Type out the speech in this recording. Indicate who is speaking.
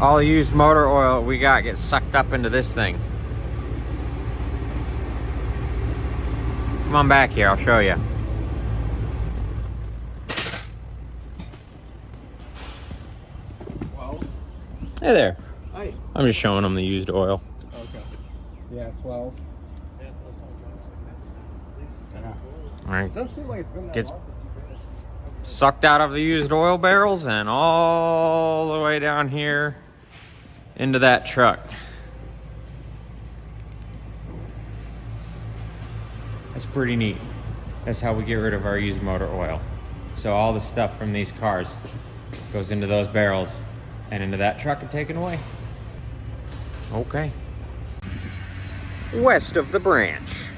Speaker 1: All the used motor oil we got gets sucked up into this thing. Come on back here, I'll show you.
Speaker 2: Well,
Speaker 1: Hey there.
Speaker 2: hey.
Speaker 1: I'm just showing them the used oil.
Speaker 2: Okay. Yeah, 12.
Speaker 1: All right.
Speaker 2: It doesn't seem like it's been that
Speaker 1: Gets
Speaker 2: long.
Speaker 1: sucked out of the used oil barrels and all the way down here into that truck. That's pretty neat. That's how we get rid of our used motor oil. So all the stuff from these cars goes into those barrels and into that truck and taken away. Okay. West of the branch.